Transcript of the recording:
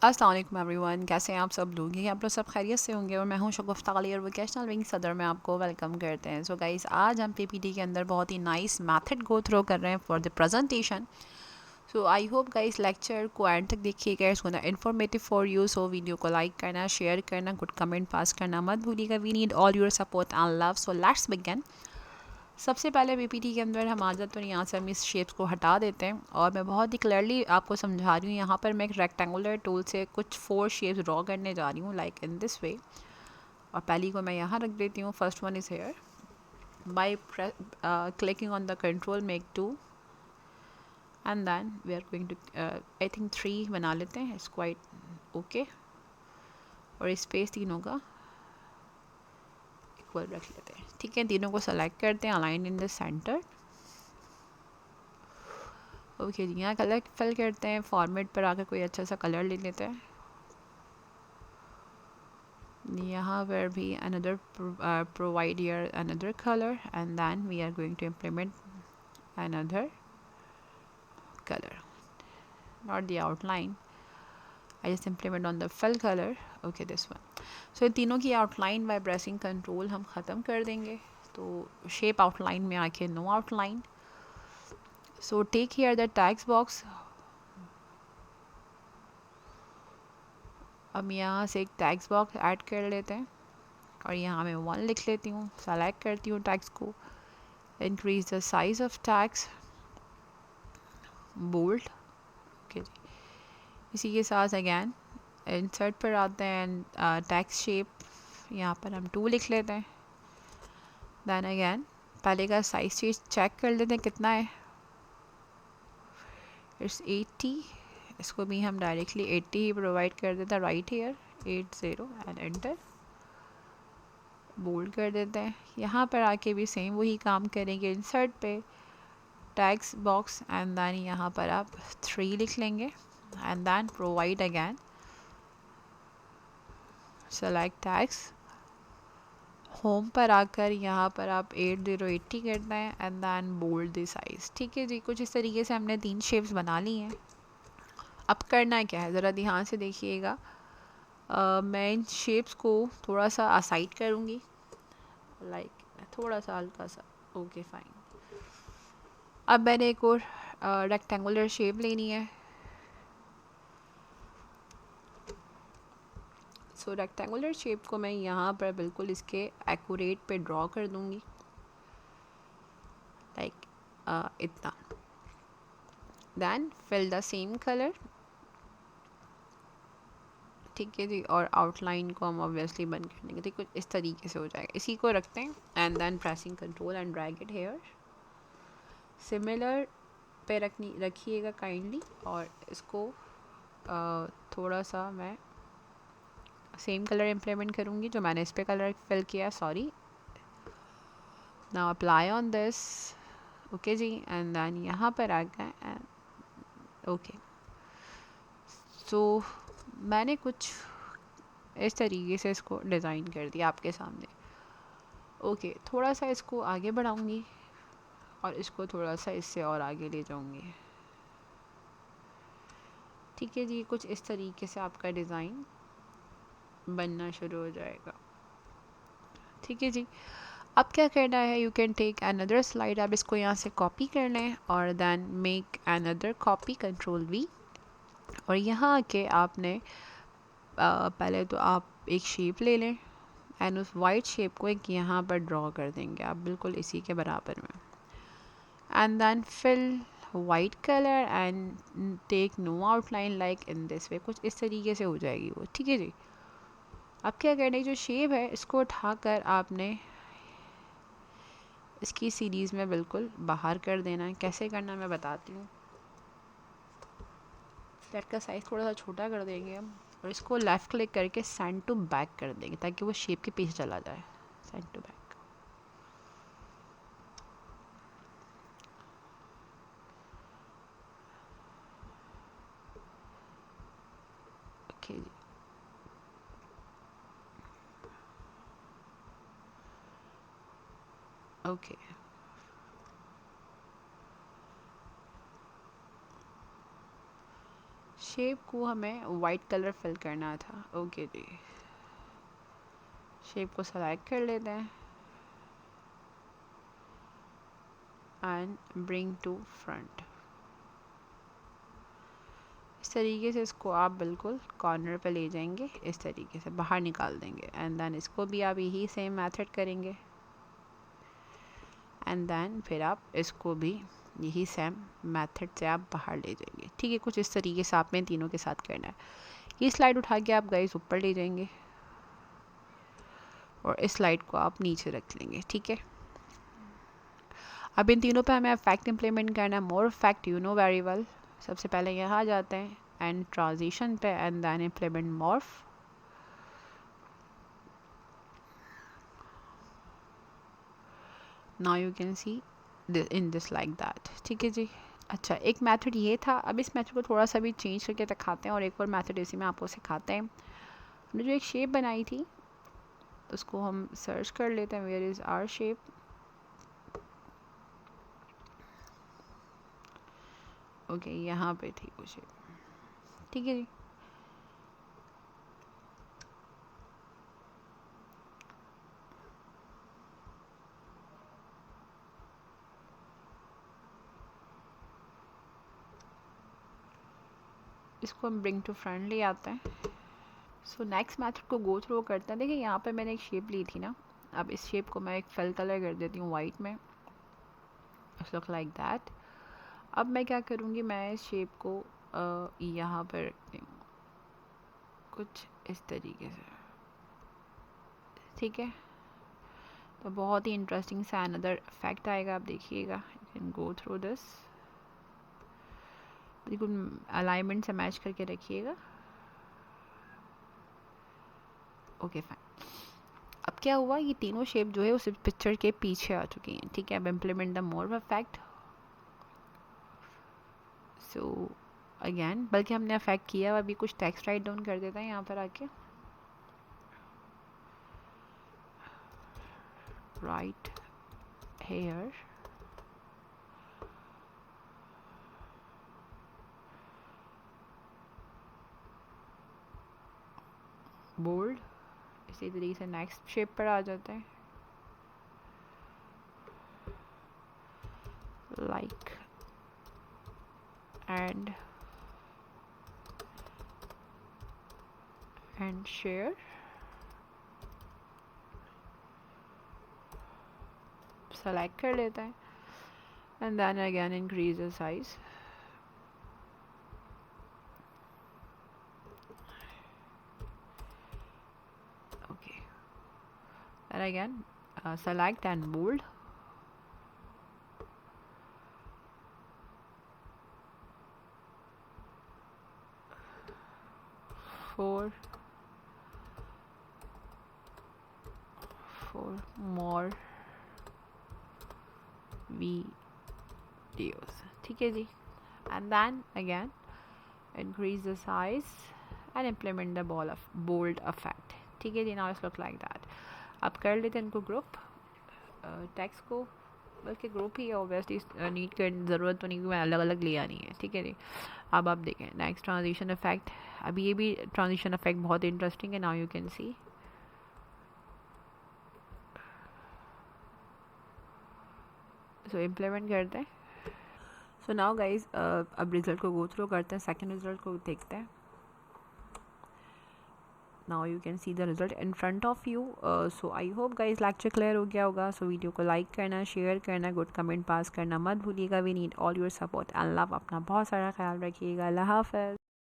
अस्सलाम वालेकुम एवरीवन, कैसे हैं आप सब लोग? ये आप लोग सब खैरियत से होंगे और मैं हूं शगुफ्ता अली और वोकेशनल विंग सदर में आपको वेलकम करते हैं। सो गाइस, आज हम पीपीटी के अंदर बहुत ही नाइस मेथड गो थ्रो कर रहे हैं for the presentation. So I hope guys lecture को एंड तक देखिएगा, it's gonna informative for you. So video को लाइक करना, शेयर करना, गुड कमेंट पास करना मत भूलिएगा। We need all your support and love. So let's begin. सबसे पहले पीपीटी के अंदर हम आदत और यहाँ से हम इस शेप्स को हटा देते हैं और मैं बहुत ही क्लियरली आपको समझा रही हूँ। यहाँ पर मैं एक रेक्टेंगुलर टूल से कुछ 4 शेप्स ड्रॉ करने जा रही हूँ, लाइक इन दिस वे। और पहली को मैं यहाँ रख देती हूँ। First one is here. By clicking on the control make 2 and then we are going to I think 3 बना लेते हैं। It's quite okay. और स्पेस तीनों का इक्वल रख लेते हैं। ठीक है, तीनों को सेलेक्ट करते हैं, align in the centre. Okay जी, यहाँ कलर फिल करते हैं। फॉर्मेट पर आकर कोई अच्छा सा कलर ले लेते हैं। यहाँ पर भी another provide your another colour and then we are going to implement another colour, not the outline. I just implement on the fill colour. Okay this one. So तीनों की आउटलाइन बाय प्रेसिंग कंट्रोल हम ख़त्म कर देंगे। तो shape outline में आके no outline. So take here the text box. अब यहाँ से एक टैक्स बॉक्स ऐड कर लेते हैं और यहाँ मैं 1 लिख लेती हूँ। सेलेक्ट करती हूँ टैक्स को, increase the size of text, bold. Okay जी, इसी के साथ अगैन इंसर्ट पर आते हैं, टैक्स शेप, यहाँ पर हम 2 लिख लेते हैं। देन अगैन पहले का साइज चीज चेक कर लेते हैं कितना है। इट्स 80। इसको भी हम डायरेक्टली 80 ही प्रोवाइड कर देते हैं। Right here 80 and enter, bold कर देते हैं। यहाँ पर आके भी सेम वही काम करेंगे। इंसर्ट पे टैक्स बॉक्स एंड देन यहाँ पर आप 3 लिख लेंगे and then provide again, select text. Home पर आकर यहाँ पर आप 8080 करते हैं and then bold the size. ठीक है जी, कुछ इस तरीके से हमने 3 शेप्स बना ली हैं। अब करना क्या है ज़रा ध्यान से देखिएगा। मैं इन शेप्स को थोड़ा सा असाइड करूँगी, लाइक थोड़ा सा हल्का सा। Okay fine. अब मैंने एक और रेक्टेंगुलर शेप लेनी है। सो रेक्टेंगुलर शेप को मैं यहाँ पर बिल्कुल इसके एक्यूरेट पे ड्रॉ कर दूँगी, लाइक इतना। Then fill the same colour. ठीक है जी, और आउटलाइन को हम ऑब्वियसली बंद कर देंगे। तो कुछ इस तरीके से हो जाएगा। इसी को रखते हैं and then pressing control and drag it here. Similar पे रखिएगा काइंडली। और इसको थोड़ा सा मैं सेम कलर इम्प्लीमेंट करूँगी जो मैंने इस पे कलर फिल किया। Sorry. Now apply on this. Okay जी, एंड देन यहाँ पर आ गए। ओके, सो मैंने कुछ इस तरीके से इसको डिज़ाइन कर दिया आपके सामने। ओके, थोड़ा सा इसको आगे बढ़ाऊँगी और इसको थोड़ा सा इससे और आगे ले जाऊँगी। ठीक है जी, कुछ इस तरीके से आपका डिज़ाइन बनना शुरू हो जाएगा। ठीक है जी, अब क्या करना है, you can take another slide. आप इसको यहाँ से कॉपी कर लें और then make another copy, control V। और यहाँ आके आपने पहले तो आप एक शेप ले लें एंड उस वाइट शेप को एक यहाँ पर ड्रॉ कर देंगे आप बिल्कुल इसी के बराबर में। And then fill white colour and take no outline like in this way. कुछ इस तरीके से हो जाएगी वो। ठीक है जी, अब क्या करना है, जो शेप है इसको उठाकर आपने इसकी सीरीज़ में बिल्कुल बाहर कर देना है। कैसे करना मैं बताती हूँ। फ्लैट का साइज़ थोड़ा सा छोटा कर देंगे हम और इसको लेफ़्ट क्लिक करके सेंड टू बैक कर देंगे ताकि वो शेप के पीछे चला जाए। Send to back. ओके जी, ओके। शेप को हमें वाइट कलर फिल करना था। ओके जी, शेप को सेलेक्ट कर लेते हैं एंड ब्रिंग टू फ्रंट। इस तरीके से इसको आप बिल्कुल कॉर्नर पे ले जाएंगे, इस तरीके से बाहर निकाल देंगे एंड देन इसको भी आप यही सेम मेथड करेंगे एंड देन फिर आप इसको भी यही सेम मेथड से आप बाहर ले जाएंगे। ठीक है, कुछ इस तरीके से आपने तीनों के साथ करना है। ये स्लाइड उठा के आप गाइस ऊपर ले जाएंगे और इस स्लाइड को आप नीचे रख लेंगे। ठीक है, अब इन तीनों पे हमें इफेक्ट इम्प्लीमेंट करना है, more effect, you know very well. सबसे पहले यहाँ आ जाते हैं एंड ट्रांजिशन पे and then implement morph. Now you can see in this like that. ठीक है जी। अच्छा, एक मेथड ये था। अब इस मेथड को थोड़ा सा भी चेंज करके दिखाते हैं और एक और मेथड इसी में आपको सिखाते हैं। हमने जो एक शेप बनाई थी उसको हम सर्च कर लेते हैं, where is our shape. Okay, यहाँ पे थी वो शेप। ठीक है जी। इसको हम ब्रिंग टू फ्रंट ले आते हैं। सो नेक्स्ट मेथड को गो थ्रू करते हैं। देखिए यहाँ पे मैंने एक शेप ली थी ना, अब इस शेप को मैं एक फिल कलर कर देती हूँ वाइट में, लुक लाइक दैट। अब मैं क्या करूँगी, मैं इस शेप को यहाँ पर रखती हूँ कुछ इस तरीके से। ठीक है, तो बहुत ही इंटरेस्टिंग सा अनदर इफेक्ट आएगा, आप देखिएगा। You can go through this, बिल्कुल अलाइनमेंट से मैच करके रखिएगा। Okay fine. अब क्या हुआ, ये तीनों शेप जो है उस पिक्चर के पीछे आ चुकी हैं। ठीक है, अब implement the more effect. So again, बल्कि हमने इफेक्ट किया, अभी कुछ टेक्स्ट राइट डाउन कर देता है यहाँ पर आके। Right here bold. इसी तरीके से नेक्स्ट शेप पर आ जाते हैं, लाइक एंड शेयर। सेलेक्ट कर लेते हैं and then again increase the size. Okay, and again select and bold. For more videos. ठीक है जी, and then again increase the size and implement the bold effect. ठीक है जी, now it's look like that. अब कर लेते हैं इनको group, text को, बल्कि ग्रुप ही है ऑब्वियसली, नीट कर ज़रूरत तो नहीं, क्योंकि अलग अलग लिया नहीं है। ठीक है जी। अब आप देखें नेक्स्ट ट्रांजिशन इफेक्ट। अभी ये भी ट्रांजिशन इफेक्ट बहुत इंटरेस्टिंग है। Now you can C, so implement करते हैं। सो नाउ गाइज, अब रिजल्ट को गो थ्रू करते हैं, सेकंड रिजल्ट को देखते हैं। Now you can see the result in front of you. So I hope guys lecture clear हो गया होगा। सो वीडियो को लाइक करना, शेयर करना, गुड कमेंट पास करना मत भूलिएगा। We need all your support and love. अपना बहुत सारा ख्याल रखिएगा। अल्लाह हाफ़िज़।